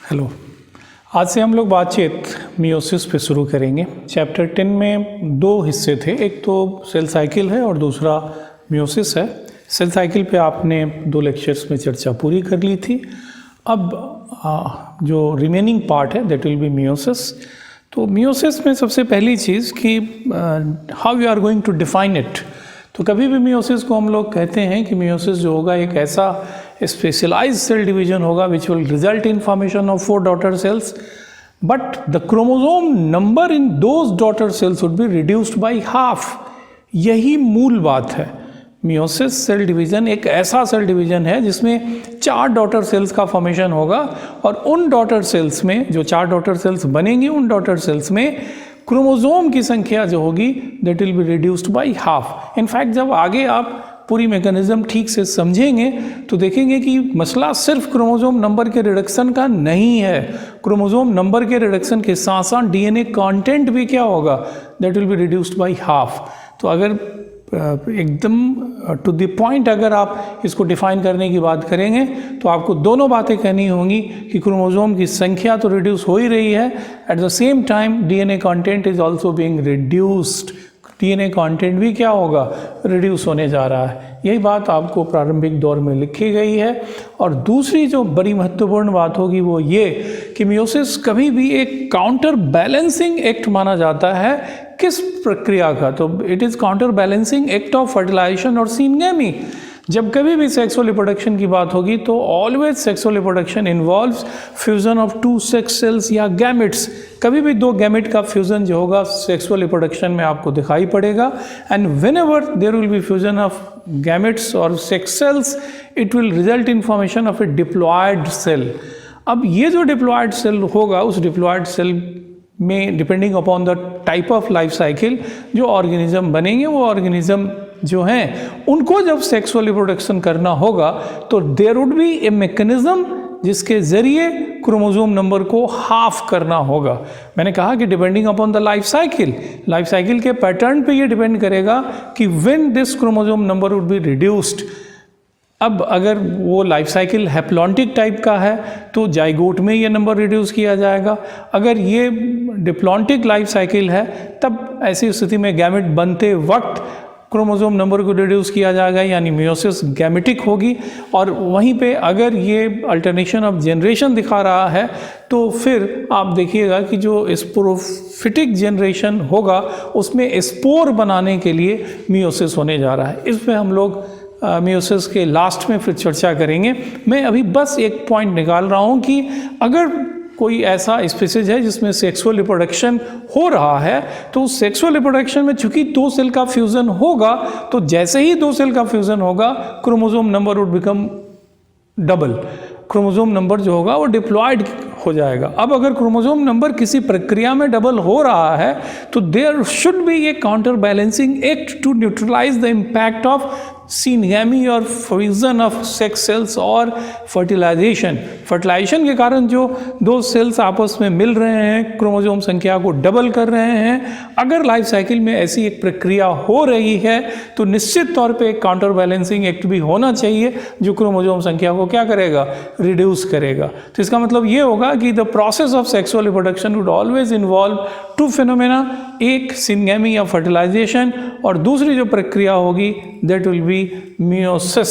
Hello. आज से हम लोग बातचीत मियोसिस पे शुरू करेंगे। चैप्टर 10 में दो हिस्से थे, एक तो सेल साइकिल है और दूसरा मियोसिस है। सेल साइकिल पे आपने 2 लेक्चर्स में चर्चा पूरी कर ली थी। अब जो रिमेनिंग पार्ट है दैट विल बी मियोसिस। तो मियोसिस में सबसे पहली चीज़ कि how you are going to define it. तो कभी भी मियोसिस को हम लोग कहते हैं कि मियोसिस जो होगा एक ऐसा स्पेशलाइज्ड सेल डिवीजन होगा which will result in formation of 4 daughter cells, but the chromosome number in those daughter cells would be reduced by half. यही मूल बात है। मियोसिस सेल डिवीजन एक ऐसा सेल डिवीजन है जिसमें 4 डॉटर सेल्स का फॉर्मेशन होगा और उन डॉटर सेल्स में जो 4 डॉटर सेल्स बनेंगी उन डॉटर सेल्स में क्रोमोसोम की संख्या जो होगी that will be reduced by half. In fact जब आगे आप पूरी मैकेनिज्म ठीक से समझेंगे तो देखेंगे कि मसला सिर्फ क्रोमोसोम नंबर के रिडक्शन का नहीं है। क्रोमोसोम नंबर के रिडक्शन के साथ साथ डीएनए कंटेंट भी क्या होगा, that will be reduced by half. तो अगर एकदम टू द पॉइंट अगर आप इसको डिफाइन करने की बात करेंगे तो आपको दोनों बातें कहनी होंगी कि क्रोमोसोम की संख्या तो रिड्यूस हो ही रही है, at the same time DNA content is also being reduced. DNA content भी क्या होगा, रिड्यूस होने जा रहा है। यही बात आपको प्रारंभिक दौर में लिखी गई है। और दूसरी जो बड़ी महत्वपूर्ण बात होगी वो ये कि मियोसिस कभी भी एक काउंटर बैलेंसिंग एक्ट माना जाता है। किस प्रक्रिया का? तो it is counter balancing act of fertilisation और सिनगेमी। जब कभी भी सेक्सुअल रिप्रोडक्शन की बात होगी तो always sexual reproduction involves fusion of 2 sex cells या गैमेट्स। कभी भी 2 गैमेट का फ्यूजन जो होगा सेक्सुअल रिप्रोडक्शन में आपको दिखाई पड़ेगा। And whenever there will be fusion of gametes और sex cells it will result in formation of a diploid cell. अब ये जो डिप्लॉयड सेल होगा उस डिप्लॉयड सेल में depending upon the type of life cycle जो ऑर्गेनिज्म बनेंगे वो ऑर्गेनिज्म जो हैं उनको जब सेक्सुअल रिप्रोडक्शन करना होगा तो there would be a mechanism जिसके ज़रिए क्रोमोसोम नंबर को हाफ करना होगा। मैंने कहा कि depending upon the life cycle के पैटर्न पे ये डिपेंड करेगा कि when this chromosome number would be reduced. अब अगर वो लाइफ साइकिल हैप्लॉन्टिक टाइप का है तो जाइगोट में ये नंबर रिड्यूस किया जाएगा। अगर ये डिप्लॉन्टिक लाइफ साइकिल है तब ऐसी स्थिति में गैमेट बनते वक्त क्रोमोसोम नंबर को रिड्यूस किया जाएगा, यानी मियोसिस गैमेटिक होगी। और वहीं पे अगर ये अल्टरनेशन ऑफ जनरेशन दिखा रहा है तो फिर आप देखिएगा कि जो स्पोरोफिटिक जनरेशन होगा उसमें स्पोर बनाने के लिए मियोसिस होने जा रहा है। इस पर हम लोग मियोसिस के लास्ट में फिर चर्चा करेंगे। मैं अभी बस एक पॉइंट निकाल रहा हूँ कि अगर कोई ऐसा स्पीसीज है जिसमें सेक्सुअल रिप्रोडक्शन हो रहा है तो उस सेक्सुअल रिप्रोडक्शन में चूंकि 2 सेल का फ्यूजन होगा तो जैसे ही 2 सेल का फ्यूजन होगा chromosome number would become double. Chromosome number जो होगा वो डिप्लॉयड हो जाएगा। अब अगर क्रोमोसोम नंबर किसी प्रक्रिया में डबल हो रहा है तो there should be a counter balancing act to neutralise the impact of syngamy और फ्यूजन ऑफ सेक्स सेल्स और फर्टिलाइजेशन के कारण जो 2 सेल्स आपस में मिल रहे हैं क्रोमोसोम संख्या को डबल कर रहे हैं। अगर लाइफ साइकिल में ऐसी एक प्रक्रिया हो रही है तो निश्चित तौर पे एक काउंटर बैलेंसिंग एक्ट भी होना चाहिए जो क्रोमोसोम संख्या को क्या करेगा, रिड्यूस करेगा। तो इसका मतलब ये होगा कि the process of sexual reproduction would always involve 2 phenomena, एक सिनगेमी या फर्टिलाइजेशन और दूसरी जो प्रक्रिया होगी दैट विल बी मियोसिस।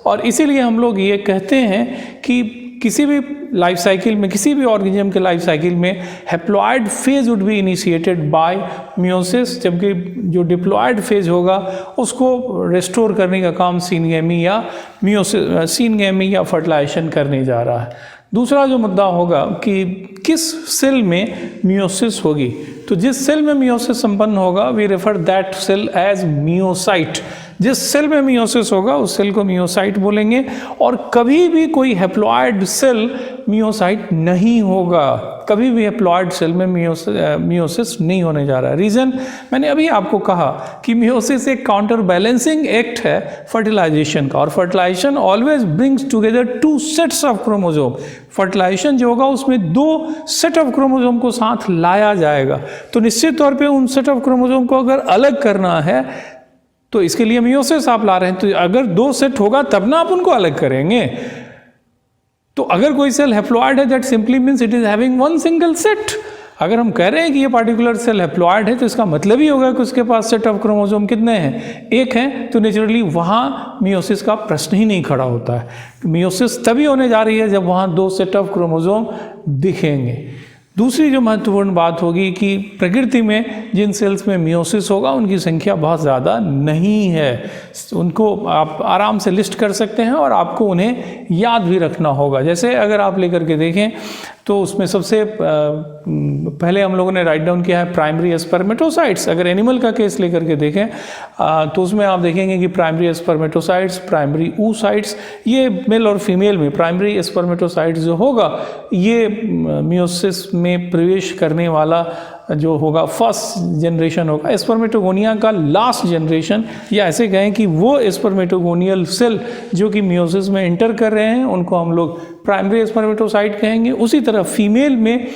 और इसीलिए हम लोग ये कहते हैं कि किसी भी लाइफ साइकिल में, किसी भी ऑर्गेनिज्म के लाइफ साइकिल में haploid phase would be initiated by meiosis, जबकि जो डिप्लॉयड फेज होगा उसको रेस्टोर करने का काम सिनगेमी या फर्टिलाइजेशन करने जा रहा है। दूसरा जो मुद्दा होगा कि किस सेल में मियोसिस होगी, तो जिस सेल में मियोसिस संपन्न होगा we refer that cell as meiocyte. जिस सेल में मियोसिस होगा उस सेल को मियोसाइट बोलेंगे। और कभी भी कोई हैप्लॉयड सेल मियोसाइट नहीं होगा, कभी भी हैप्लॉयड सेल में मियोसिस नहीं होने जा रहा है। रीज़न मैंने अभी आपको कहा कि मियोसिस एक काउंटर बैलेंसिंग एक्ट है फर्टिलाइजेशन का, और fertilisation always brings together 2 sets of chromosome. Fertilisation जो होगा उसमें 2 सेट ऑफ क्रोमोसोम को साथ लाया जाएगा। तो निश्चित तौर पे उन सेट ऑफ क्रोमोसोम को अगर अलग करना है तो इसके लिए मियोसिस आप ला रहे हैं, तो अगर 2 सेट होगा तब ना आप उनको अलग करेंगे। तो अगर कोई सेल हैप्लॉइड है, that simply means it is having one single set. अगर हम कह रहे हैं कि ये पार्टिकुलर सेल हैप्लॉइड है तो इसका मतलब ही होगा कि उसके पास सेट ऑफ क्रोमोसोम कितने हैं, एक है। तो नेचुरली वहाँ मियोसिस का प्रश्न ही नहीं खड़ा होता है। मियोसिस तभी होने जा रही है जब वहाँ दो सेट ऑफ क्रोमोसोम दिखेंगे। दूसरी जो महत्वपूर्ण बात होगी कि प्रकृति में जिन सेल्स में मियोसिस होगा उनकी संख्या बहुत ज़्यादा नहीं है। उनको आप आराम से लिस्ट कर सकते हैं और आपको उन्हें याद भी रखना होगा। जैसे अगर आप लेकर के देखें तो उसमें सबसे पहले हम लोगों ने राइट डाउन किया है प्राइमरी स्पर्मेटोसाइट्स। अगर एनिमल का केस लेकर के देखें तो उसमें आप देखेंगे कि प्राइमरी स्पर्मेटोसाइट्स, प्राइमरी oocytes, ये मेल और फीमेल में प्राइमरी स्पर्मेटोसाइट्स जो होगा ये मियोसिस में प्रवेश करने वाला जो होगा फर्स्ट जनरेशन होगा। स्पर्मेटोगोनिया का लास्ट जनरेशन, या ऐसे कहें कि वो स्पर्मेटोगोनियल सेल जो कि मियोसिस में इंटर कर रहे हैं उनको हम लोग प्राइमरी स्पर्मेटोसाइट कहेंगे। उसी तरह फीमेल में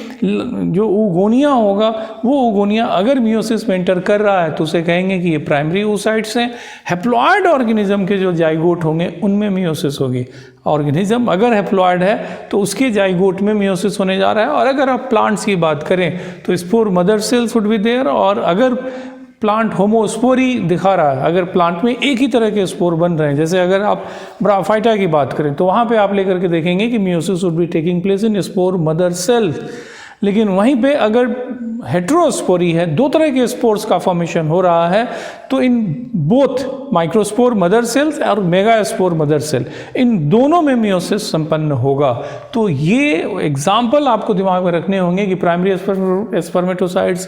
जो oogonia होगा वो oogonia अगर मियोसिस में इंटर कर रहा है तो उसे कहेंगे कि ये प्राइमरी oocytes हैं। हैप्लॉइड ऑर्गेनिज्म के जो जाइगोट होंगे उनमें मियोसिस होगी। ऑर्गेनिज्म अगर हैप्लॉइड है तो उसके जाइगोट में मियोसिस होने जा रहा है। और अगर आप प्लांट्स की बात करें तो spore mother cells would be there, और अगर प्लांट होमोस्पोरी दिखा रहा है, अगर प्लांट में एक ही तरह के स्पोर बन रहे हैं, जैसे अगर आप ब्राफाइटा की बात करें तो वहाँ पे आप लेकर के देखेंगे कि meiosis would be taking place in spore mother sales. लेकिन वहीं पे अगर हेट्रोस्पोरी है, दो तरह के स्पोर्स का फॉर्मेशन हो रहा है, तो in both microspore mother cells और मेगास्पोर मदर सेल, इन दोनों में मियोसिस संपन्न होगा। तो ये एग्जाम्पल आपको दिमाग में रखने होंगे कि primary spermatocytes,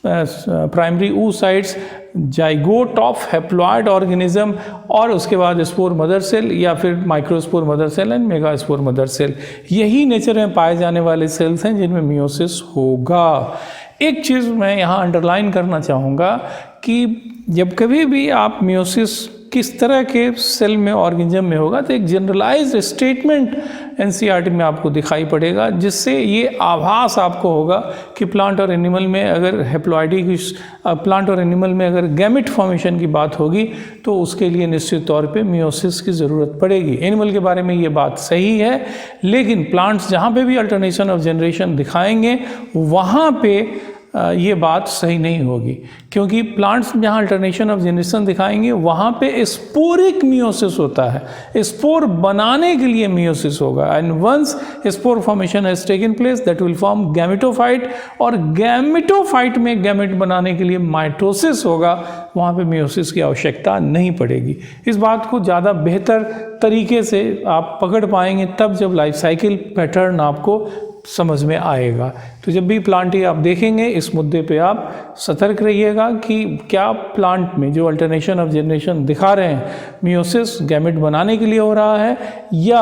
primary oocytes, zygote of haploid organism, और उसके बाद स्पोर मदर सेल या फिर microspore mother cell and megaspore mother cell, यही नेचर में पाए जाने वाले सेल्स हैं जिनमें मियोसिस होगा। एक चीज़ मैं यहाँ अंडरलाइन करना चाहूँगा कि जब कभी भी आप मियोसिस किस तरह के सेल में ऑर्गेनिज्म में होगा तो एक जनरलाइज्ड स्टेटमेंट एनसीईआरटी में आपको दिखाई पड़ेगा, जिससे ये आभास आपको होगा कि प्लांट और एनिमल में अगर हैप्लॉइडी की प्लांट और एनिमल में अगर गैमेट फॉर्मेशन की बात होगी तो उसके लिए निश्चित तौर पे मियोसिस की ज़रूरत पड़ेगी। एनिमल के बारे में ये बात सही है, लेकिन प्लांट्स जहाँ पे भी अल्टरनेशन ऑफ जनरेशन दिखाएंगे वहाँ पे ये बात सही नहीं होगी, क्योंकि प्लांट्स जहाँ अल्टरनेशन ऑफ जनरेशन दिखाएंगे वहाँ पे स्पोरिक मियोसिस होता है। स्पोर बनाने के लिए मियोसिस होगा, and once spore formation has taken place that will form gametophyte, और गैमेटोफाइट में गैमेट बनाने के लिए माइटोसिस होगा, वहाँ पे मियोसिस की आवश्यकता नहीं पड़ेगी। इस बात को ज़्यादा बेहतर तरीके से आप पकड़ पाएंगे तब जब लाइफ साइकिल पैटर्न आपको समझ में आएगा। तो जब भी प्लांट आप देखेंगे इस मुद्दे पे आप सतर्क रहिएगा कि क्या प्लांट में जो अल्टरनेशन ऑफ जनरेशन दिखा रहे हैं मियोसिस गैमेट बनाने के लिए हो रहा है, या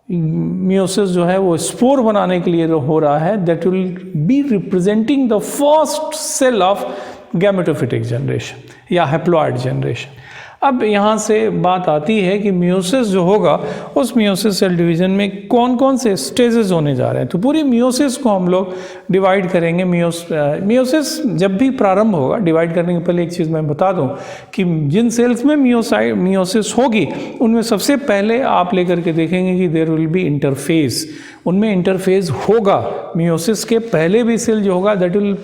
मियोसिस जो है वो स्पोर बनाने के लिए हो रहा है, that will be representing the first cell of gametophytic generation या हैप्लॉइड जनरेशन। अब यहाँ से बात आती है कि मियोसिस जो होगा उस मियोसिस सेल डिवीज़न में कौन कौन से स्टेजेस होने जा रहे हैं। तो पूरी मियोसिस को हम लोग डिवाइड करेंगे। मियोसिस जब भी प्रारंभ होगा, डिवाइड करने के पहले एक चीज़ मैं बता दूं कि जिन सेल्स में मियोसिस होगी उनमें सबसे पहले आप लेकर के देखेंगे कि देयर विल बी इंटरफेस, उनमें इंटरफेस होगा। मियोसिस के पहले भी सेल जो होगा that will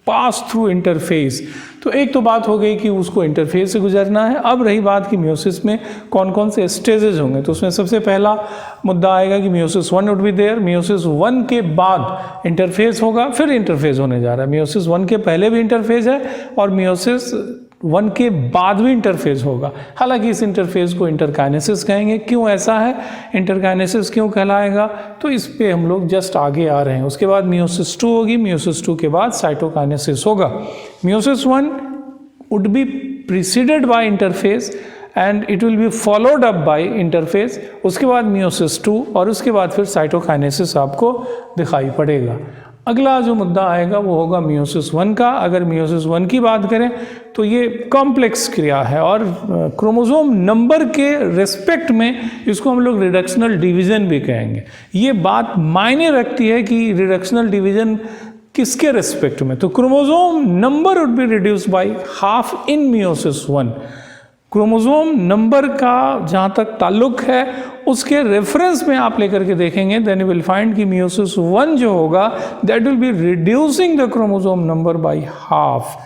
pass through interface. तो एक तो बात हो गई कि उसको इंटरफेस से गुजरना है। अब रही बात कि मियोसिस में कौन कौन से स्टेजेस होंगे, तो उसमें सबसे पहला मुद्दा आएगा कि meiosis 1 would be there. Meiosis 1 के बाद इंटरफेस होगा, फिर इंटरफेस होने जा रहा है। मियोसिस 1 के पहले भी इंटरफेस है और मियोसिस 1 के बाद भी इंटरफेस होगा। हालांकि इस इंटरफेस को इंटरकाइनेसिस कहेंगे। क्यों ऐसा है, इंटरकाइनेसिस क्यों कहलाएगा, तो इस पे हम लोग जस्ट आगे आ रहे हैं। उसके बाद मियोसिस 2 होगी, मियोसिस 2 के बाद साइटोकाइनेसिस होगा। Meiosis 1 would be preceded by interphase and it will be followed up by interphase। उसके बाद मियोसिस 2 और उसके बाद फिर साइटोकाइनेसिस आपको दिखाई पड़ेगा। अगला जो मुद्दा आएगा वो होगा मियोसिस 1 का। अगर मियोसिस 1 की बात करें तो ये कॉम्प्लेक्स क्रिया है और क्रोमोसोम नंबर के रिस्पेक्ट में इसको हम लोग रिडक्शनल डिवीज़न भी कहेंगे। ये बात मायने रखती है कि रिडक्शनल डिवीज़न किसके रिस्पेक्ट में, तो chromosome number would be reduce by half in meiosis 1। Chromosome number का जहाँ तक ताल्लुक है उसके रेफरेंस में आप लेकर के देखेंगे, देन यू विल फाइंड कि मियोसिस 1 जो होगा that will B reducing the chromosome number by half.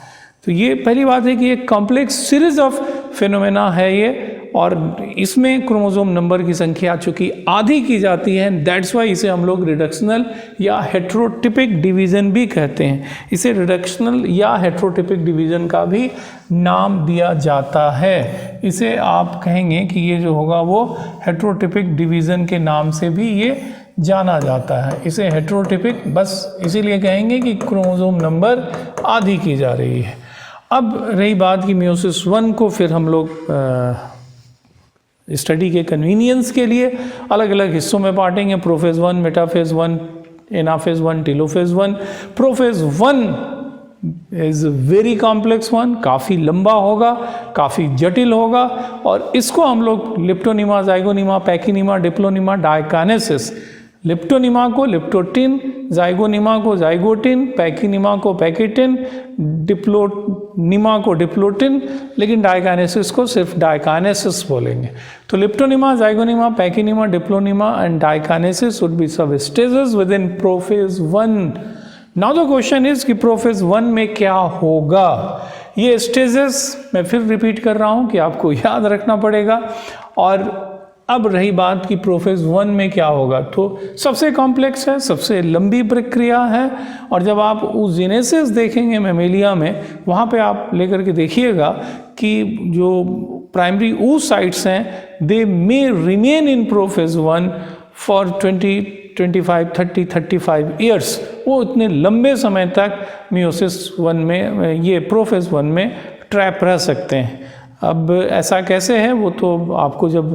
तो ये पहली बात है कि एक कॉम्प्लेक्स सीरीज ऑफ फिनोमेना है ये, और इसमें क्रोमोसोम नंबर की संख्या चूंकि आधी की जाती है, दैट्स वाई इसे हम लोग रिडक्शनल या हेट्रोटिपिक डिवीज़न भी कहते हैं। इसे रिडक्शनल या हेट्रोटिपिक डिवीज़न का भी नाम दिया जाता है। इसे आप कहेंगे कि ये जो होगा वो हेट्रोटिपिक डिवीज़न के नाम से भी ये जाना जाता है। इसे हेट्रोटिपिक बस इसीलिए कहेंगे कि क्रोमोसोम नंबर आधी की जा रही है। अब रही बात कि मियोसिस 1 को फिर हम लोग स्टडी के कन्वीनियंस के लिए अलग अलग हिस्सों में बांटेंगे, prophase 1, metaphase 1, anaphase 1, telophase 1। Prophase 1 is very complex one, काफ़ी लंबा होगा, काफ़ी जटिल होगा, और इसको हम लोग लिप्टोनिमा, जाइगोनिमा, पैकिनिमा, डिप्लोनिमा, डायकानेसिस, लिप्टोनिमा को लिप्टोटिन, जाइगोनिमा को जाइगोटिन, पैकिनिमा को पैकिटिन, डिप्लोनिमा को डिप्लोटिन, लेकिन डायकानेसिस को सिर्फ डायकानेसिस बोलेंगे। तो लिप्टोनिमा, जाइगोनिमा, पैकिनिमा, डिप्लोनिमा एंड डायकानेसिस वुड बी सब stages with in prophase 1। Now the question is कि प्रोफेज 1 में क्या होगा। ये स्टेजेस मैं फिर रिपीट कर रहा हूँ कि आपको याद रखना पड़ेगा। और अब रही बात कि प्रोफेज 1 में क्या होगा, तो सबसे कॉम्प्लेक्स है, सबसे लंबी प्रक्रिया है, और जब आप ऊजेनेसिस देखेंगे मेमेलिया में, वहाँ पे आप लेकर के देखिएगा कि जो प्राइमरी oocytes हैं they may remain in prophase 1 for 20, 25, 30, 35 years. वो इतने लंबे समय तक मियोसिस 1 में, ये प्रोफेज 1 में ट्रैप रह सकते हैं। अब ऐसा कैसे है वो तो आपको जब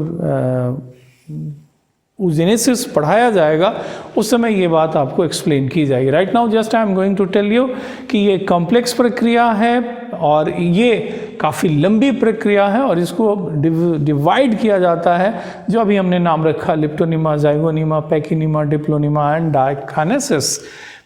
oogenesis पढ़ाया जाएगा उस समय ये बात आपको एक्सप्लेन की जाएगी। Right now just I am going to tell you कि ये कॉम्प्लेक्स प्रक्रिया है और ये काफ़ी लंबी प्रक्रिया है, और इसको डिवाइड किया जाता है जो अभी हमने नाम रखा, लिप्टोनिमा, जाइगोनिमा, पैकिनिमा, डिप्लोनिमा एंड डायकानेसिस।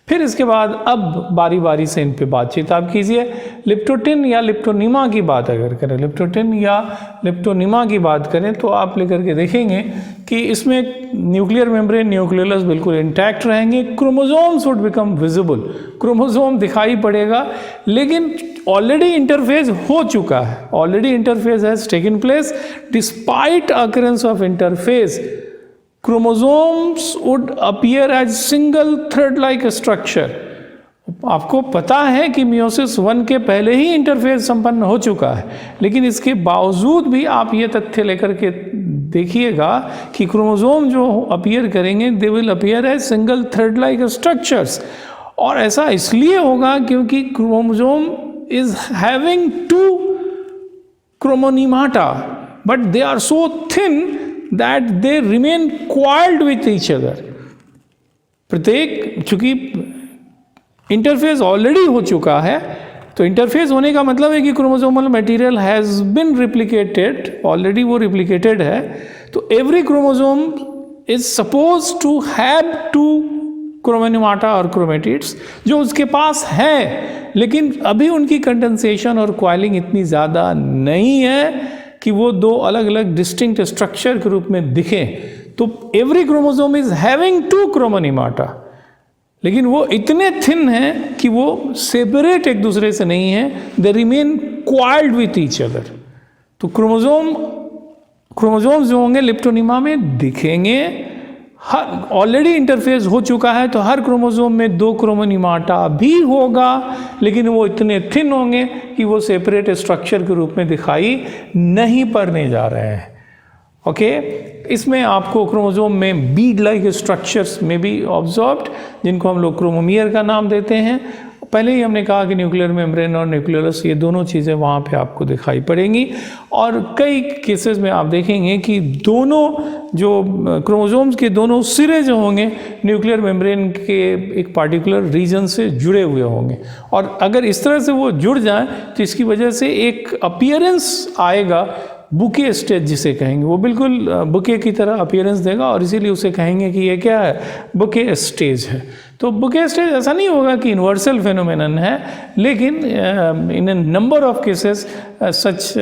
फिर इसके बाद अब बारी बारी से इन पे बातचीत आप कीजिए। लिप्टोटिन या लिप्टोनिमा की बात अगर करें, लिप्टोटिन या लिप्टोनिमा की बात करें तो आप लेकर के देखेंगे कि इसमें न्यूक्लियर मेम्ब्रेन, न्यूक्लियस बिल्कुल इंटैक्ट रहेंगे। Chromosomes would become visible, chromosome दिखाई पड़ेगा, लेकिन ऑलरेडी इंटरफेज हो चुका है, already interphase has taken place. Despite occurrence of interphase, chromosomes would appear as single thread like structure। आपको पता है कि मियोसिस 1 के पहले ही इंटरफेज संपन्न हो चुका है, लेकिन इसके बावजूद भी आप ये तथ्य लेकर के देखिएगा कि क्रोमोसोम जो अपीयर करेंगे they will appear as single thread like structures. और ऐसा इसलिए होगा क्योंकि chromosome is having 2 chromonemata but they are so thin that they remain coiled with each other। प्रत्येक, चूंकि इंटरफेस ऑलरेडी हो चुका है, तो इंटरफेस होने का मतलब है कि chromosomal material has been replicated, already वो रिप्लिकेटेड है। तो every chromosome is suppose to have 2 chromonemata और क्रोमेटिड्स जो उसके पास है, लेकिन अभी उनकी कंडेंसेशन और क्वाइलिंग इतनी ज़्यादा नहीं है कि वो 2 अलग अलग डिस्टिंक्ट स्ट्रक्चर के रूप में दिखें। तो एवरी क्रोमोसोम इज हैविंग 2 क्रोमोनिमाटा, लेकिन वो इतने थिन हैं कि वो सेपरेट एक दूसरे से नहीं है, they remain coiled with each other. तो क्रोमोसोम्स जो होंगे लिप्टोनिमा में दिखेंगे, हर ऑलरेडी इंटरफेस हो चुका है, तो हर क्रोमोसोम में 2 क्रोमोनिमाटा भी होगा, लेकिन वो इतने थिन होंगे कि वो सेपरेट स्ट्रक्चर के रूप में दिखाई नहीं पड़ने जा रहे हैं। ओके, इसमें आपको क्रोमोसोम में बीड लाइक स्ट्रक्चर्स में भी ऑब्जर्व्ड, जिनको हम लोग क्रोमोमियर का नाम देते हैं। पहले ही हमने कहा कि न्यूक्लियर मेम्ब्रेन और न्यूक्लियस, ये दोनों चीज़ें वहाँ पे आपको दिखाई पड़ेंगी। और कई केसेस में आप देखेंगे कि दोनों जो क्रोमोसोम्स के दोनों सिरे जो होंगे न्यूक्लियर मेम्ब्रेन के एक पार्टिकुलर रीजन से जुड़े हुए होंगे, और अगर इस तरह से वो जुड़ जाएं तो इसकी वजह से एक अपीयरेंस आएगा, बुके स्टेज जिसे कहेंगे, वो बिल्कुल बुके की तरह अपीयरेंस देगा, और इसीलिए उसे कहेंगे कि ये क्या है, बुके स्टेज है। तो बुके स्टेज ऐसा नहीं होगा कि यूनिवर्सल फेनोमेनन है, लेकिन in a number of cases such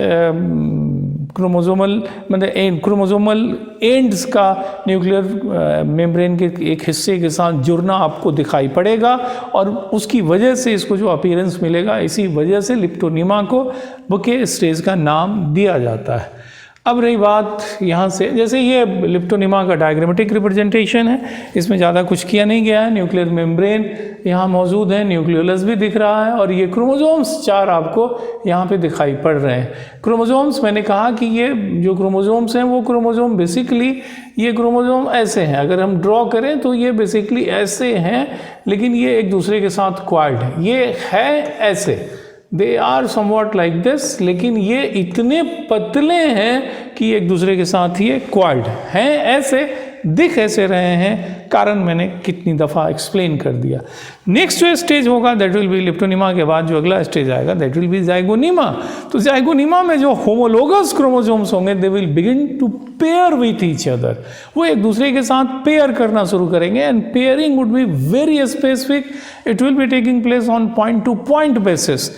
chromosomal मतलब क्रोमोजोमल एंड्स का न्यूक्लियर मेम्ब्रेन के एक हिस्से के साथ जुड़ना आपको दिखाई पड़ेगा और उसकी वजह से इसको जो अपीयरेंस मिलेगा, इसी वजह से लिप्टोनिमा को बुके स्टेज का नाम दिया जाता है। अब रही बात यहाँ से, जैसे ये लिप्टोनिमा का डायग्रामेटिक रिप्रेजेंटेशन है, इसमें ज़्यादा कुछ किया नहीं गया है। न्यूक्लियर मेम्ब्रेन यहाँ मौजूद है, न्यूक्लियोलस भी दिख रहा है और ये क्रोमोजोम्स 4 आपको यहाँ पे दिखाई पड़ रहे हैं। क्रोमोजोम्स, मैंने कहा कि ये जो क्रोमोजोम्स हैं वो क्रोमोजोम बेसिकली ये क्रोमोजोम ऐसे हैं, अगर हम ड्रॉ करें तो ये बेसिकली ऐसे हैं, लेकिन ये एक दूसरे के साथ क्वाइल्ड है। ये है ऐसे, they are somewhat like this, लेकिन ये इतने पतले हैं कि एक दूसरे के साथ ये क्वाइल्ड हैं, ऐसे दिख ऐसे रहे हैं, कारण मैंने कितनी दफ़ा एक्सप्लेन कर दिया। नेक्स्ट जो स्टेज होगा दैट विल बी लिप्टोनिमा के बाद जो अगला स्टेज आएगा दैट विल बी जाइगोनिमा। तो जाइगोनिमा में जो होमोलोगस क्रोमोसोम्स होंगे they will begin to pair with each other, वो एक दूसरे के साथ पेयर करना शुरू करेंगे and pairing would be very specific, it will be taking place on point to point basis.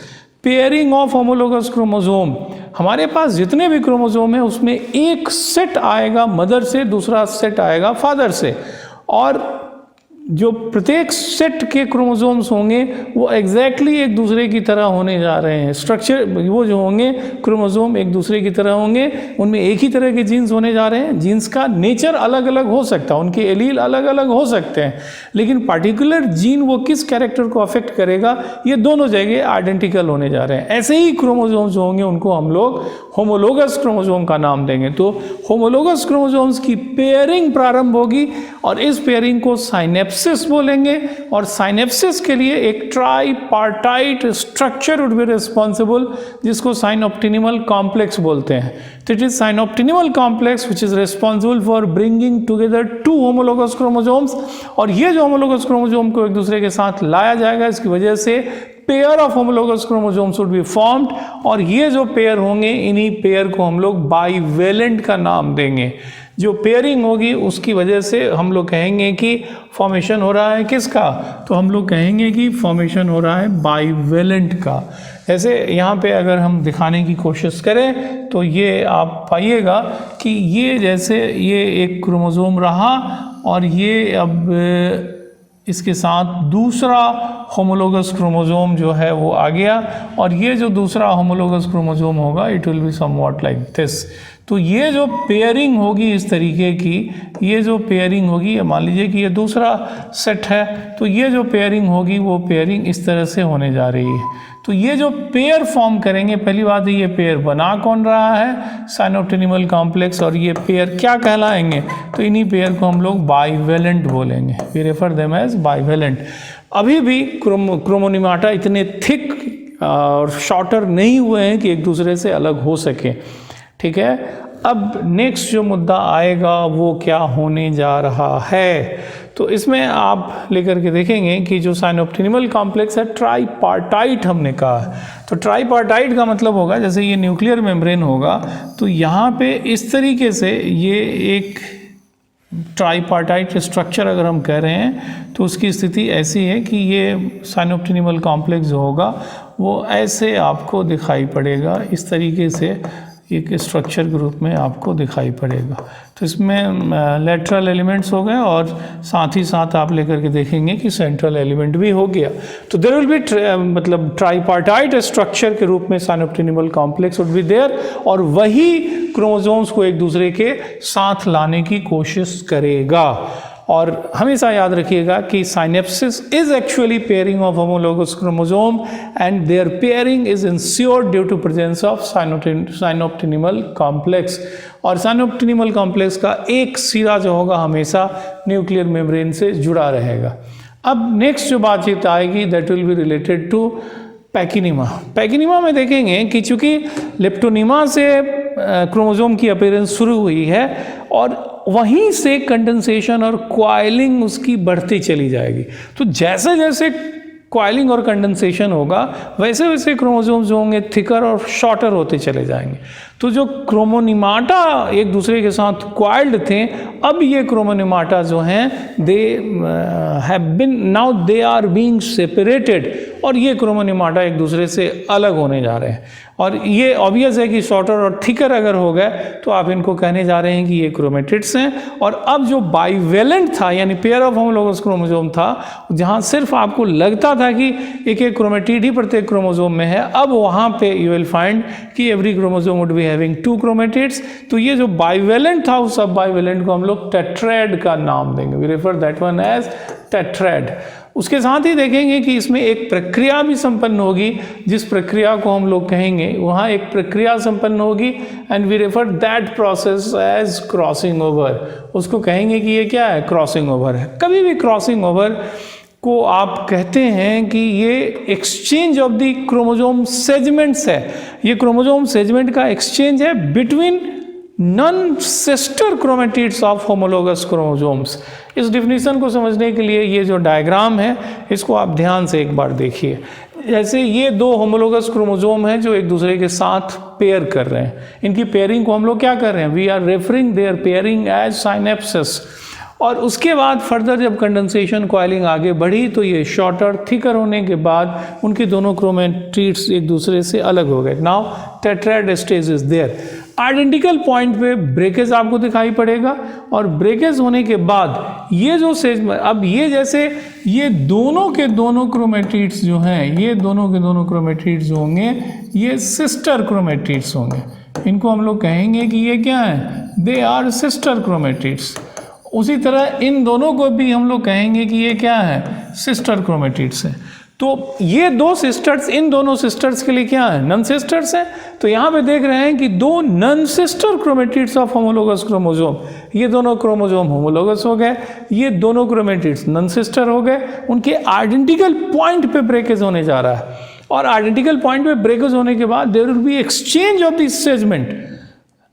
Pairing of homologous chromosome, हमारे पास जितने भी क्रोमोसोम है उसमें एक सेट आएगा मदर से, दूसरा सेट आएगा फादर से, और जो प्रत्येक सेट के क्रोमोसोम्स होंगे वो एग्जैक्टली एक दूसरे की तरह होने जा रहे हैं। स्ट्रक्चर वो जो होंगे क्रोमोसोम एक दूसरे की तरह होंगे, उनमें एक ही तरह के जीन्स होने जा रहे हैं। जीन्स का नेचर अलग अलग हो सकता है, उनके एलील अलग अलग हो सकते हैं, लेकिन पार्टिकुलर जीन वो किस कैरेक्टर को अफेक्ट करेगा ये दोनों जगह आइडेंटिकल होने जा रहे हैं। ऐसे ही क्रोमोसोम्स जो होंगे उनको हम लोग होमोलोगस क्रोमोसोम का नाम देंगे। तो होमोलोगस क्रोमोसोम्स की पेयरिंग प्रारंभ होगी और इस पेयरिंग को साइनेप्सिस बोलेंगे, और साइनेप्सिस के लिए एक tripartite structure would be responsible जिसको साइनोप्टिनिमल कॉम्प्लेक्स बोलते हैं। तो it is synaptinemal complex which is responsible for bringing together 2 homologous chromosomes, और ये जो होमोलोगस क्रोमोसोम को एक दूसरे के साथ लाया जाएगा, इसकी वजह से pair of homologous chromosomes would be formed, और ये जो पेयर होंगे इन्हीं पेयर को हम लोग बाइवेलेंट का नाम देंगे। जो पेयरिंग होगी उसकी वजह से हम लोग कहेंगे कि फॉर्मेशन हो रहा है किसका, तो हम लोग कहेंगे कि फॉर्मेशन हो रहा है बाइवेलेंट का। जैसे यहाँ पे अगर हम दिखाने की कोशिश करें तो ये आप पाइएगा कि ये जैसे ये एक क्रोमोसोम रहा और ये अब इसके साथ दूसरा होमोलोगस क्रोमोसोम जो है वो आ गया, और ये जो दूसरा होमोलोगस क्रोमोसोम होगा it will be somewhat like this. तो ये जो पेयरिंग होगी इस तरीके की, ये जो पेयरिंग होगी, मान लीजिए कि ये दूसरा सेट है, तो ये जो पेयरिंग होगी वो पेयरिंग इस तरह से होने जा रही है। तो ये जो पेयर फॉर्म करेंगे, पहली बात है ये पेयर बना कौन रहा है, साइनोप्टिनिमल कॉम्प्लेक्स, और ये पेयर क्या कहलाएंगे, तो इन्हीं पेयर को हम लोग बाइवेलेंट बोलेंगे। We refer them as bivalent. अभी भी क्रोमोनिमाटा इतने थिक और शॉर्टर नहीं हुए हैं कि एक दूसरे से अलग हो सके, ठीक है। अब नेक्स्ट जो मुद्दा आएगा वो क्या होने जा रहा है, तो इसमें आप लेकर के देखेंगे कि जो साइनोप्टिनिमल कॉम्प्लेक्स है ट्राईपार्टाइट हमने कहा है। तो ट्राईपार्टाइट का मतलब होगा जैसे ये न्यूक्लियर मेम्ब्रेन होगा तो यहाँ पे इस तरीके से ये एक ट्राईपार्टाइट स्ट्रक्चर अगर हम कह रहे हैं तो उसकी स्थिति ऐसी है कि ये साइनोप्टिनिमल कॉम्प्लेक्स जो होगा वो ऐसे आपको दिखाई पड़ेगा, इस तरीके से एक स्ट्रक्चर के रूप में आपको दिखाई पड़ेगा। तो इसमें लेटरल एलिमेंट्स हो गए और साथ ही साथ आप लेकर के देखेंगे कि सेंट्रल एलिमेंट भी हो गया। तो देयर विल बी मतलब ट्राईपार्टाइट स्ट्रक्चर के रूप में साइनोप्टिनिमल कॉम्प्लेक्स वुड बी देयर, और वही क्रोमोसोम्स को एक दूसरे के साथ लाने की कोशिश करेगा। और हमेशा याद रखिएगा कि synapsis is actually pairing of homologous chromosome and their pairing is ensured due to presence of synaptinemal complex. और साइनोप्टिनिमल कॉम्प्लेक्स का एक सिरा जो होगा हमेशा न्यूक्लियर मेम्ब्रेन से जुड़ा रहेगा। अब नेक्स्ट जो बातचीत आएगी that will be related to pachynema. Pachynema में देखेंगे कि चूंकि लेप्टोनिमा से क्रोमोसोम की अपीयरेंस शुरू हुई है और वहीं से कंडेंसेशन और क्वाइलिंग उसकी बढ़ती चली जाएगी। तो जैसे जैसे क्वाइलिंग और कंडेंसेशन होगा वैसे वैसे क्रोमोसोम्स जो होंगे थिकर और शॉर्टर होते चले जाएंगे। तो जो क्रोमोनिमाटा एक दूसरे के साथ क्वाइल्ड थे, अब ये क्रोमोनिमाटा जो हैं they have been now they are being separated, और ये क्रोमोनिमाटा एक दूसरे से अलग होने जा रहे हैं। और ये ऑब्वियस है कि शॉर्टर और थिकर अगर हो गए तो आप इनको कहने जा रहे हैं कि ये क्रोमेटिड्स हैं। और अब जो बाइवेलेंट था यानी पेयर ऑफ होमोलोगस क्रोमोसोम था, जहाँ सिर्फ आपको लगता था कि एक एक क्रोमेटिड ही प्रत्येक क्रोमोसोम में है, अब वहाँ पे यू विल फाइंड कि every chromosome would be having 2 chromatids. तो ये जो बाइवेलेंट था उस सब बाइवेलेंट को हम लोग टेट्राएड का नाम देंगे, we refer that one as tetrad. उसके साथ ही देखेंगे कि इसमें एक प्रक्रिया भी संपन्न होगी, जिस प्रक्रिया को हम लोग कहेंगे, वहाँ एक प्रक्रिया संपन्न होगी and we refer that process as crossing over. उसको कहेंगे कि ये क्या है, क्रॉसिंग ओवर है। कभी भी क्रॉसिंग ओवर को आप कहते हैं कि ये exchange of the chromosome segments है, ये क्रोमोसोम सेगमेंट का एक्सचेंज है between non sister chromatids of homologous chromosomes. इस डिफिनीशन को समझने के लिए ये जो डायग्राम है इसको आप ध्यान से एक बार देखिए। जैसे ये 2 होमोलोगस क्रोमोसोम हैं जो एक दूसरे के साथ पेयर कर रहे हैं, इनकी पेयरिंग को हम लोग क्या कर रहे हैं, we are referring their pairing as synapsis. और उसके बाद फर्दर जब कंडेंसेशन कॉइलिंग आगे बढ़ी तो ये शॉर्टर थिकर होने के बाद उनके दोनों क्रोमेटिड्स एक दूसरे से अलग हो गए। Now tetrad stage is there. Identical point पे ब्रेकेज आपको दिखाई पड़ेगा, और ब्रेकेज होने के बाद ये जो सेज, अब ये जैसे ये दोनों के दोनों क्रोमेटिड्स जो हैं, ये दोनों के दोनों क्रोमेटिड्स जो होंगे ये सिस्टर क्रोमेटिड्स होंगे। इनको हम लोग कहेंगे कि ये क्या है, दे आर सिस्टर क्रोमेटिड्स। उसी तरह इन दोनों को भी हम लोग कहेंगे कि ये क्या है, सिस्टर क्रोमेटिड्स है। तो ये 2 सिस्टर्स, इन दोनों सिस्टर्स के लिए क्या है, नन सिस्टर्स है। तो यहाँ पे देख रहे हैं कि 2 non sister chromatids of homologous chromosome, ये दोनों क्रोमोसोम होमोलोगस हो गए, ये दोनों क्रोमेटिड्स नन सिस्टर हो गए। उनके आइडेंटिकल पॉइंट पे ब्रेकेज होने जा रहा है, और आइडेंटिकल पॉइंट पे ब्रेकेज होने के बाद there will be exchange of this segment,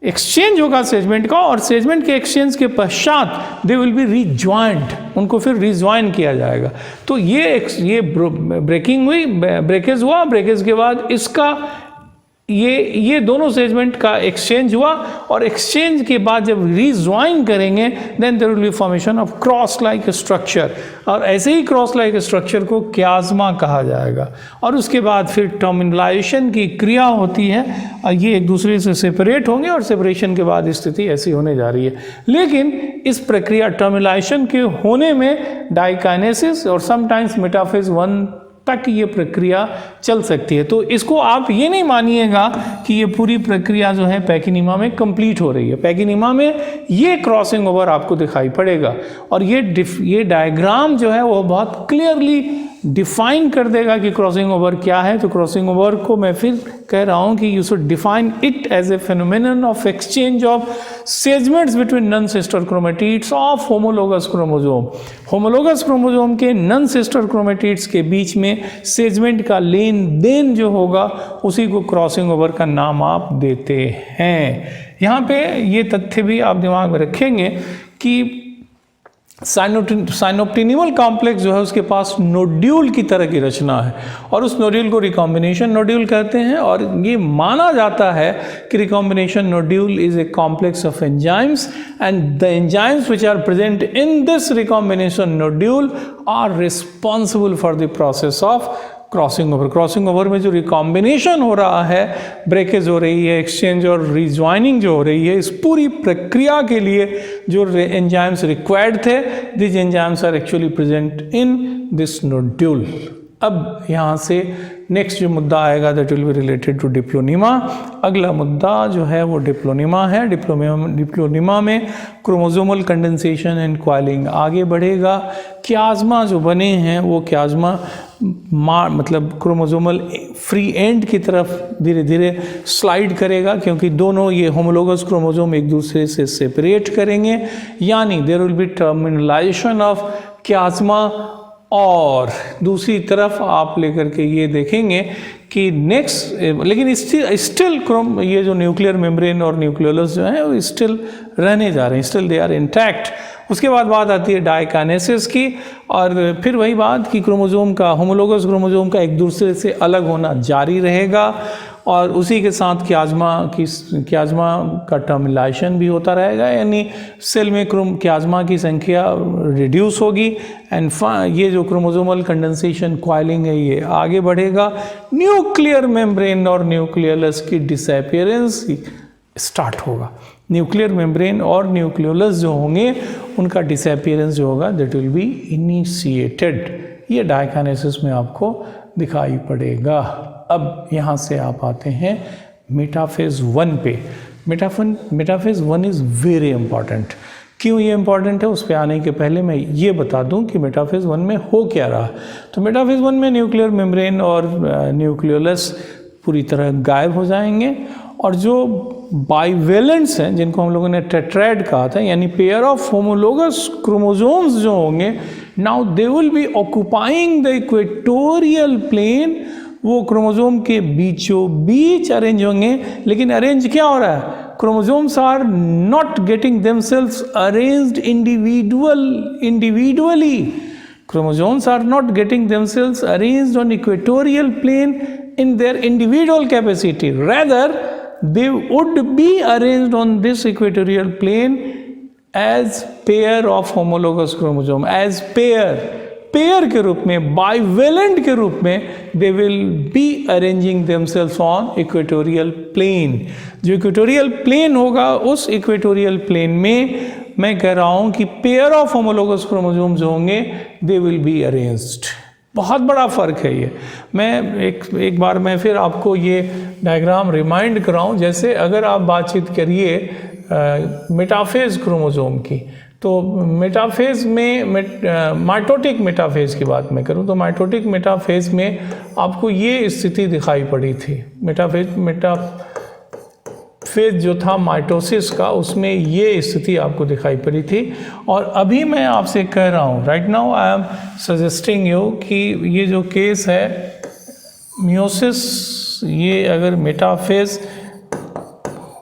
exchange होगा सेगमेंट का, और सेगमेंट के एक्सचेंज के पश्चात दे विल बी रीज्वाइंड, उनको फिर रीज्वाइन किया जाएगा। तो ये ब्रेकिंग हुई, ब्रेकेज हुआ, ब्रेकेज के बाद इसका ये दोनों सेगमेंट का एक्सचेंज हुआ, और एक्सचेंज के बाद जब रीज्वाइन करेंगे then there will be formation of cross like structure, और ऐसे ही क्रॉस लाइक स्ट्रक्चर को क्याज्मा कहा जाएगा। और उसके बाद फिर टर्मिनलाइजेशन की क्रिया होती है, और ये एक दूसरे से सेपरेट होंगे, और सेपरेशन के बाद स्थिति ऐसी होने जा रही है। लेकिन इस प्रक्रिया टर्मिनलाइजेशन के होने में डाइकाइनेसिस और समटाइम्स मेटाफेज 1 तक ये प्रक्रिया चल सकती है। तो इसको आप ये नहीं मानिएगा कि ये पूरी प्रक्रिया जो है पैकिनिमा में कंप्लीट हो रही है। पैकिनिमा में ये क्रॉसिंग ओवर आपको दिखाई पड़ेगा, और ये डायग्राम जो है वो बहुत क्लियरली डिफाइन कर देगा कि क्रॉसिंग ओवर क्या है। तो क्रॉसिंग ओवर को मैं फिर कह रहा हूँ कि you should define it as a phenomenon of exchange of segments between non sister chromatids of homologous chromosome. Homologous chromosome के नन सिस्टर क्रोमेटिड्स के बीच में सेगमेंट का लेन देन जो होगा उसी को क्रॉसिंग ओवर का नाम आप देते हैं। यहाँ पे ये तथ्य भी आप दिमाग में रखेंगे कि साइनोप्टिनिमल कॉम्प्लेक्स जो है उसके पास नोड्यूल की तरह की रचना है, और उस नोड्यूल को रिकॉम्बिनेशन नोड्यूल कहते हैं। और ये माना जाता है कि recombination nodule is a complex of enzymes, and the enzymes which are present in this recombination nodule are responsible for the process of crossing over. Crossing over में जो रिकॉम्बिनेशन हो रहा है, ब्रेकेज हो रही है, एक्सचेंज और रिज्वाइनिंग जो हो रही है, इस पूरी प्रक्रिया के लिए जो एंजाइम्स रिक्वायर्ड थे, this enzymes are actually present in this nodule. अब यहाँ से नेक्स्ट जो मुद्दा आएगा that will be related to diplonema. अगला मुद्दा जो है वो डिप्लोनिमा है। डिप्लोनिमा में क्रोमोसोमल कंडेंसेशन एंड कॉइलिंग आगे बढ़ेगा। क्याज्मा जो बने हैं वो क्याज्मा मतलब क्रोमोसोमल फ्री एंड की तरफ धीरे धीरे स्लाइड करेगा, क्योंकि दोनों ये होमोलोगस क्रोमोसोम एक दूसरे से सेपरेट करेंगे, यानी there will be terminalization of chiasma. और दूसरी तरफ आप लेकर के ये देखेंगे कि नेक्स्ट, लेकिन स्टिल ये जो न्यूक्लियर मेम्ब्रेन और न्यूक्लियोलस जो है वो स्टिल रहने जा रहे हैं, स्टिल दे आर इंटैक्ट। उसके बाद बात आती है डाइकाइनेसिस की, और फिर वही बात कि क्रोमोसोम का, होमोलोगस क्रोमोसोम का एक दूसरे से अलग होना जारी रहेगा। और उसी के साथ क्याज़्मा का टर्मिनेशन भी होता रहेगा, यानी सेल में क्याज़्मा की संख्या रिड्यूस होगी एंड ये जो क्रोमोसोमल कंडेंसेशन कॉइलिंग है ये आगे बढ़ेगा, न्यूक्लियर मेम्ब्रेन और न्यूक्लियस की डिसअपीयरेंस स्टार्ट होगा। न्यूक्लियर मेम्ब्रेन और न्यूक्लियोलस जो होंगे उनका डिसअपीयरेंस जो होगा दैट विल बी इनिशिएटेड। ये डायकाइनेसिस में आपको दिखाई पड़ेगा। अब यहाँ से आप आते हैं मेटाफेज 1 पे। Metaphase 1 is very important. क्यों ये इंपॉर्टेंट है, उस पर आने के पहले मैं ये बता दूं कि मेटाफेज 1 में हो क्या रहा। तो मेटाफेज 1 में न्यूक्लियर मेम्ब्रेन और न्यूक्लियोलस पूरी तरह गायब हो जाएंगे और जो बाइवेलेंट्स हैं जिनको हम लोगों ने टेट्राएड कहा था, यानी पेयर ऑफ होमोलोगस क्रोमोसोम्स जो होंगे, now they will be occupying the equatorial plane. वो क्रोमोसोम के बीचों बीच अरेंज होंगे, लेकिन अरेंज क्या हो रहा है, chromosomes are not getting themselves arranged individually. Chromosomes are not getting themselves arranged on equatorial plane in their individual capacity. Rather, they would be arranged on this equatorial plane as pair of homologous chromosome, as pair के रूप में, bivalent के रूप में they will be arranging themselves on equatorial plane. जो equatorial plane होगा उस equatorial plane में मैं कह रहा हूँ कि पेयर ऑफ होमोलोगस क्रोमोसोम्स होंगे, दे विल बी अरेंज्ड। बहुत बड़ा फ़र्क है ये। मैं एक बार मैं फिर आपको ये डायग्राम रिमाइंड कराऊँ। जैसे अगर आप बातचीत करिए मेटाफेज क्रोमोसोम की, तो मेटाफेज में माइटोटिक मेटाफेज की बात मैं करूं तो माइटोटिक मेटाफेज में आपको ये स्थिति दिखाई पड़ी थी। मेटाफेज जो था माइटोसिस का, उसमें ये स्थिति आपको दिखाई पड़ी थी। और अभी मैं आपसे कह रहा हूँ, right now I am suggesting you कि ये जो केस है मियोसिस, ये अगर मेटाफेज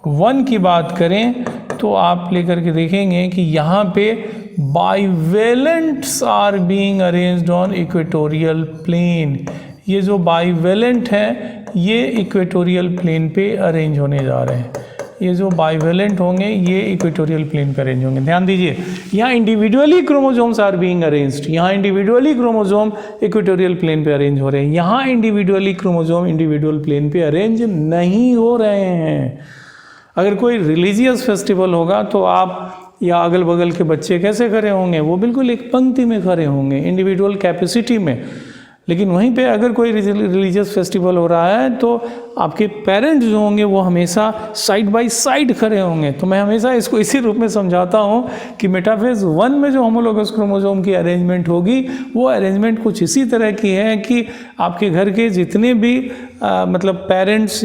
1 की बात करें तो आप लेकर के देखेंगे कि यहाँ पे bivalents are being arranged on equatorial plane. ये जो बाइवेलेंट हैं ये इक्वेटोरियल प्लेन पे अरेंज होने जा रहे हैं। ये जो बाइवेलेंट होंगे ये इक्वेटोरियल प्लेन पे अरेंज होंगे। ध्यान दीजिए, यहाँ individually chromosomes are being arranged, यहाँ इंडिविजुअली क्रोमोसोम इक्वेटोरियल प्लेन पे अरेंज हो रहे हैं। यहाँ इंडिविजुअली क्रोमोसोम इंडिविजुअल प्लेन पे अरेंज नहीं हो रहे हैं। अगर कोई रिलीजियस फेस्टिवल होगा तो आप या अगल बगल के बच्चे कैसे खड़े होंगे, वो बिल्कुल एक पंक्ति में खड़े होंगे इंडिविजुअल कैपेसिटी में। लेकिन वहीं पे अगर कोई रिलीजियस फेस्टिवल हो रहा है तो आपके पेरेंट्स जो होंगे वो हमेशा साइड बाय साइड खड़े होंगे। तो मैं हमेशा इसको इसी रूप में समझाता हूँ कि मेटाफेज 1 में जो होमोलोगस क्रोमोसोम की अरेंजमेंट होगी वो अरेंजमेंट कुछ इसी तरह की है कि आपके घर के जितने भी मतलब पेरेंट्स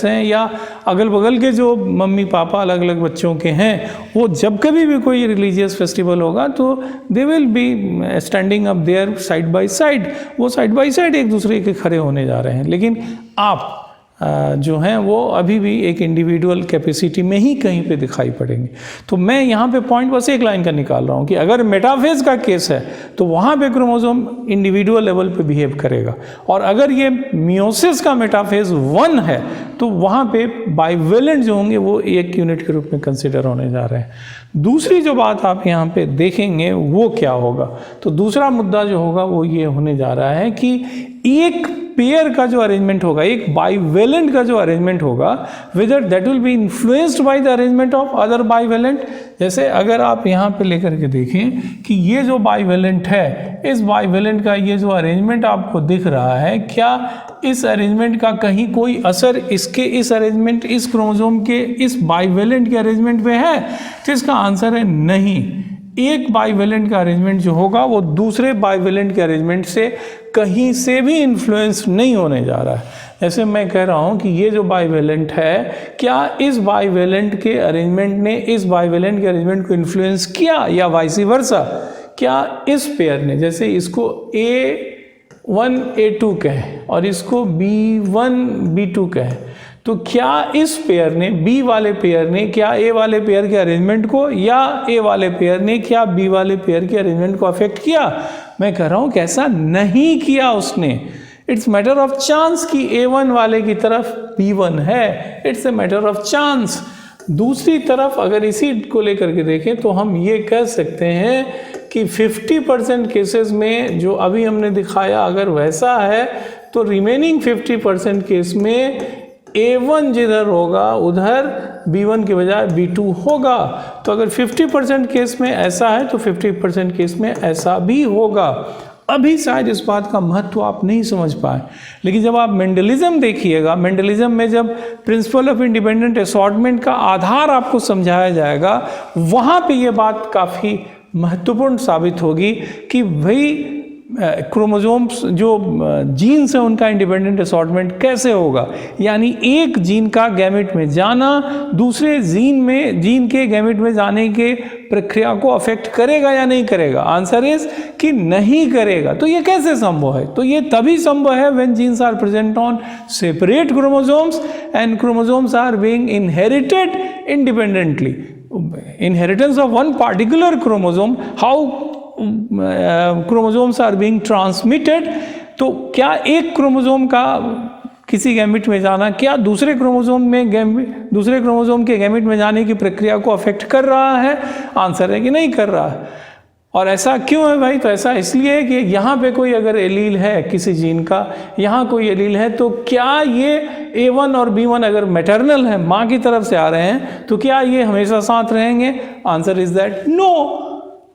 हैं या अगल बगल के जो मम्मी पापा अलग अलग बच्चों के हैं, वो जब कभी भी कोई रिलीजियस फेस्टिवल होगा तो दे will B standing up their side by side. वो साइड बाय साइड एक दूसरे के खड़े होने जा रहे हैं। लेकिन आप जो हैं वो अभी भी एक इंडिविजुअल कैपेसिटी में ही कहीं पे दिखाई पड़ेंगे। तो मैं यहाँ पे पॉइंट बस एक लाइन का निकाल रहा हूँ कि अगर मेटाफेज का केस है तो वहाँ पे क्रोमोसोम इंडिविजुअल लेवल पे बिहेव करेगा, और अगर ये मियोसिस का मेटाफेज 1 है तो वहाँ पे बाइवेलेंट जो होंगे वो एक यूनिट के रूप में कंसिडर होने जा रहे हैं। दूसरी जो बात आप यहाँ पे देखेंगे वो क्या होगा, तो दूसरा मुद्दा जो होगा वो ये होने जा रहा है कि एक पेयर का जो अरेंजमेंट होगा, एक बाइवेलेंट का जो अरेंजमेंट होगा, whether that will B influenced by the arrangement of other bivalent. जैसे अगर आप यहाँ पे लेकर के देखें कि ये जो बाइवेलेंट है, इस बाइवेलेंट का ये जो अरेंजमेंट आपको दिख रहा है, क्या इस अरेंजमेंट का कहीं कोई असर इसके इस अरेंजमेंट, इस क्रोमोसोम के इस बाइवेलेंट के अरेंजमेंट पे है? तो इसका आंसर है नहीं। एक बाइवेलेंट का अरेंजमेंट जो होगा वो दूसरे बाइवेलेंट के अरेंजमेंट से कहीं से भी इन्फ्लुएंस नहीं होने जा रहा है। जैसे मैं कह रहा हूँ कि ये जो बाइवेलेंट है, क्या इस बाइवेलेंट के अरेंजमेंट ने इस बाइवेलेंट के अरेंजमेंट को इन्फ्लुएंस किया या वाइस वर्सा? क्या इस पेयर ने, जैसे इसको A1 A2 कहें और इसको B1 B2 कहें, तो क्या इस पेयर ने, बी वाले पेयर ने, क्या ए वाले पेयर के अरेंजमेंट को, या ए वाले पेयर ने क्या बी वाले पेयर के अरेंजमेंट को अफेक्ट किया? मैं कह रहा हूँ कि ऐसा नहीं किया उसने। इट्स मैटर ऑफ चांस कि A1 वाले की तरफ B1 है, it's a matter of chance. दूसरी तरफ अगर इसी को लेकर के देखें तो हम ये कह सकते हैं कि 50% केसेस में जो अभी हमने दिखाया अगर वैसा है तो रिमेनिंग 50% केस में A1 जिधर होगा उधर B1 के बजाय B2 होगा। तो अगर 50% केस में ऐसा है तो 50% केस में ऐसा भी होगा। अभी शायद इस बात का महत्व आप नहीं समझ पाए, लेकिन जब आप मेंडलिज्म देखिएगा, मेंडलिज्म में जब प्रिंसिपल ऑफ इंडिपेंडेंट असॉर्टमेंट का आधार आपको समझाया जाएगा, वहाँ पे ये बात काफ़ी महत्वपूर्ण साबित होगी कि भाई क्रोमोसोम्स जो जीन्स हैं उनका इंडिपेंडेंट असॉर्टमेंट कैसे होगा। यानी एक जीन का गैमेट में जाना दूसरे जीन के गैमेट में जाने के प्रक्रिया को अफेक्ट करेगा या नहीं करेगा। आंसर इज कि नहीं करेगा। तो ये कैसे संभव है? तो ये तभी संभव है when genes are present on separate chromosomes and chromosomes are being inherited independently. Inheritance of one particular chromosome, how chromosomes are being transmitted. तो क्या एक क्रोमोसोम का किसी गैमेट में जाना क्या दूसरे क्रोमोसोम के गैमेट में जाने की प्रक्रिया को अफेक्ट कर रहा है? आंसर है कि नहीं कर रहा है। और ऐसा क्यों है भाई? तो ऐसा इसलिए है कि यहाँ पे कोई अगर एलील है किसी जीन का, यहाँ कोई एलील है, तो क्या ये A1 और B1 अगर मैटरनल है, माँ की तरफ से आ रहे हैं, तो क्या ये हमेशा साथ रहेंगे? Answer is that no.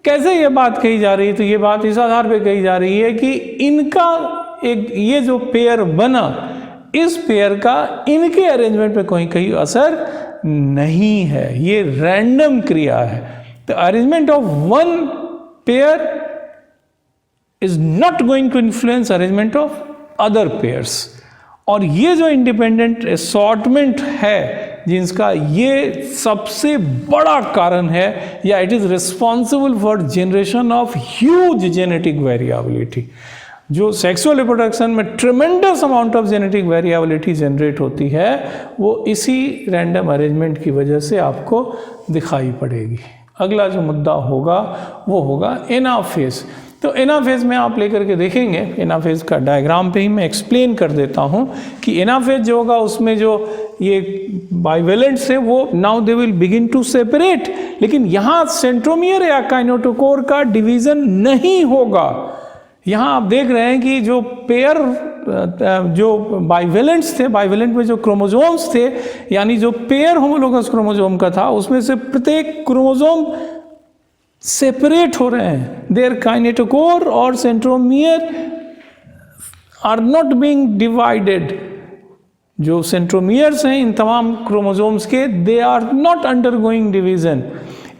कैसे ये बात कही जा रही है? तो ये बात इस आधार पे कही जा रही है कि इनका ये जो पेयर बना, इस पेयर का इनके अरेंजमेंट पे कोई असर नहीं है, ये रैंडम क्रिया है। The arrangement of one pair is not going to influence arrangement of other pairs. और ये जो इंडिपेंडेंट असॉर्टमेंट है जीन्स का, ये सबसे बड़ा कारण है या it is responsible for generation of huge genetic variability. जो सेक्सुअल रिप्रोडक्शन में ट्रेमेंडस amount of genetic variability generate होती है, वो इसी रैंडम अरेंजमेंट की वजह से आपको दिखाई पड़ेगी। अगला जो मुद्दा होगा वो होगा एनाफेज। तो एनाफेज में आप लेकर के देखेंगे, एनाफेज का डायग्राम पे ही मैं एक्सप्लेन कर देता हूँ कि एनाफेज जो होगा उसमें जो ये बाइवेलेंट्स है वो now they will begin to separate, लेकिन यहाँ सेंट्रोमियर या काइनेटोकोर का डिवीजन नहीं होगा। यहाँ आप देख रहे हैं कि जो पेयर जो बाइवेलेंट्स थे, बाइवेलेंट में जो क्रोमोसोम्स थे, यानी जो पेयर होमोलोगस क्रोमोसोम का था, उसमें से प्रत्येक क्रोमोसोम सेपरेट हो रहे हैं। देयर काइनेटोकोर और centromere are not being divided. जो सेंट्रोमियर्स हैं इन तमाम क्रोमोसोम्स के, they are not undergoing division.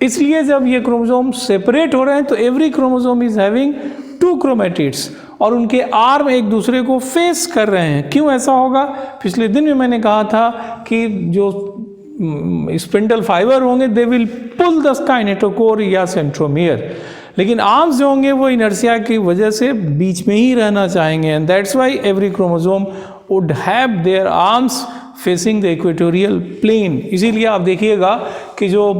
इसलिए जब ये क्रोमोसोम सेपरेट हो रहे हैं तो every chromosome is having 2 chromatids और उनके आर्म एक दूसरे को फेस कर रहे हैं। क्यों ऐसा होगा? पिछले दिन भी मैंने कहा था कि जो स्पिंडल फाइबर होंगे they will pull the kinetochore या सेंट्रोमियर, लेकिन आर्म्स जो होंगे वो इनर्शिया की वजह से बीच में ही रहना चाहेंगे, and that's why every chromosome would have their arms facing the equatorial plane. इसीलिए आप देखिएगा कि जो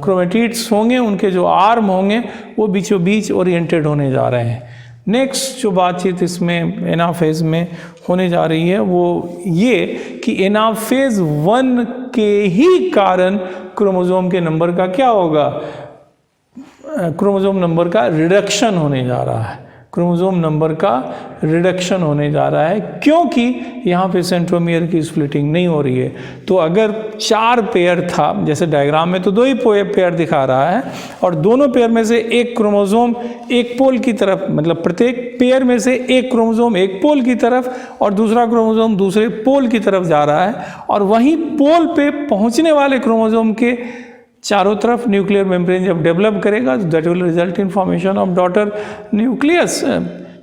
क्रोमेटिड्स होंगे उनके जो आर्म होंगे वो बीचों बीच ओरिएंटेड होने जा रहे हैं। नेक्स्ट जो बातचीत इसमें एनाफेज में होने जा रही है वो ये कि एनाफेज 1 के ही कारण क्रोमोसोम के नंबर का क्या होगा? क्रोमोसोम नंबर का रिडक्शन होने जा रहा है। क्रोमोसोम नंबर का रिडक्शन होने जा रहा है क्योंकि यहाँ पे सेंट्रोमियर की स्प्लिटिंग नहीं हो रही है। तो अगर 4 पेयर था, जैसे डायग्राम में तो 2 ही पेयर दिखा रहा है, और दोनों पेयर में से एक क्रोमोसोम एक पोल की तरफ, मतलब प्रत्येक पेयर में से एक क्रोमोसोम एक पोल की तरफ और दूसरा क्रोमोसोम दूसरे पोल की तरफ जा रहा है, और वहीं पोल पे पहुँचने वाले क्रोमोसोम के चारों तरफ न्यूक्लियर मेम्ब्रेन जब डेवलप करेगा तो that will result in formation of daughter nucleus.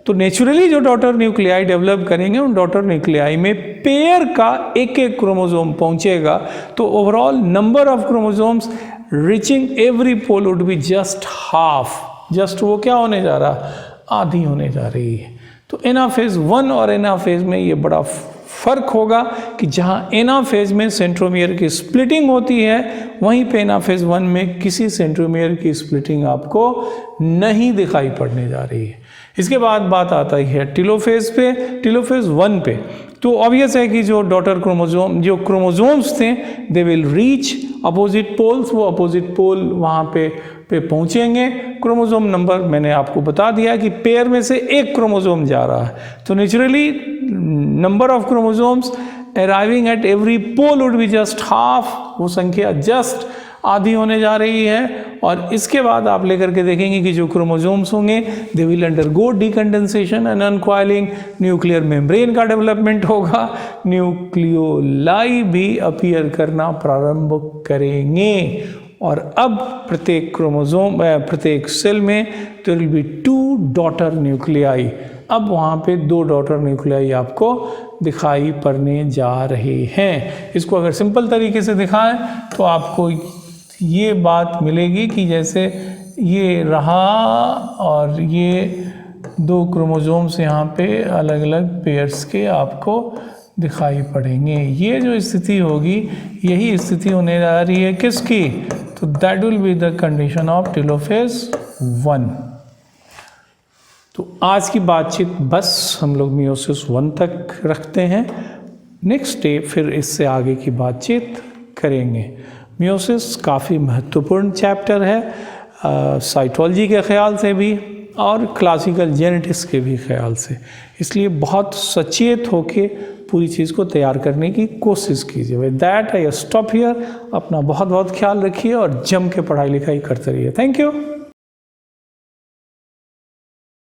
तो नेचुरली जो डॉटर न्यूक्लियाई डेवलप करेंगे उन डॉटर न्यूक्लियाई में पेयर का एक एक क्रोमोसोम पहुंचेगा, तो overall number of chromosomes reaching every pole would be just half. Just वो क्या होने जा रहा? आधी होने जा रही है। तो एनाफेज 1 और एनाफेज में ये बड़ा फ़र्क होगा कि जहाँ एनाफेज में सेंट्रोमियर की स्प्लिटिंग होती है, वहीं पे एनाफेज 1 में किसी सेंट्रोमियर की स्प्लिटिंग आपको नहीं दिखाई पड़ने जा रही है। इसके बाद बात आता है टेलोफेज पे, टेलोफेज 1 पे। तो ऑब्वियस है कि जो डॉटर क्रोमोजोम, जो क्रोमोजोम्स थे, they will reach opposite poles, वो अपोजिट पोल वहाँ पे पहुँचेंगे। क्रोमोजोम नंबर मैंने आपको बता दिया कि पेयर में से एक क्रोमोजोम जा रहा है, तो naturally number of chromosomes arriving at every pole would be just half, वो संख्या जस्ट आधी होने जा रही है। और इसके बाद आप लेकर के देखेंगे कि जो क्रोमोजोम्स होंगे they will undergo decondensation and uncoiling, nuclear membrane का डेवलपमेंट होगा, न्यूक्लियोलाई भी अपीयर करना प्रारंभ करेंगे। और अब प्रत्येक क्रोमोजोम, प्रत्येक सेल में there will be 2 daughter nuclei. अब वहाँ पे 2 डॉटर न्यूक्लियाई आपको दिखाई पड़ने जा रहे हैं। इसको अगर सिंपल तरीके से दिखाएं तो आपको ये बात मिलेगी कि जैसे ये रहा और ये 2 क्रोमोजोम्स यहाँ पे अलग अलग पेयर्स के आपको दिखाई पड़ेंगे। ये जो स्थिति होगी, यही स्थिति होने जा रही है किसकी? तो that will be the condition of telophase 1। तो आज की बातचीत बस हम लोग मियोसिस 1 तक रखते हैं। नेक्स्ट डे फिर इससे आगे की बातचीत करेंगे। मियोसिस काफ़ी महत्वपूर्ण चैप्टर है साइटोलॉजी के ख्याल से भी और क्लासिकल जेनेटिक्स के भी ख्याल से, इसलिए बहुत सचेत होके पूरी चीज़ को तैयार करने की कोशिश कीजिए। With that I stop here. अपना बहुत बहुत ख्याल रखिए और जम के पढ़ाई लिखाई करते रहिए। Thank you.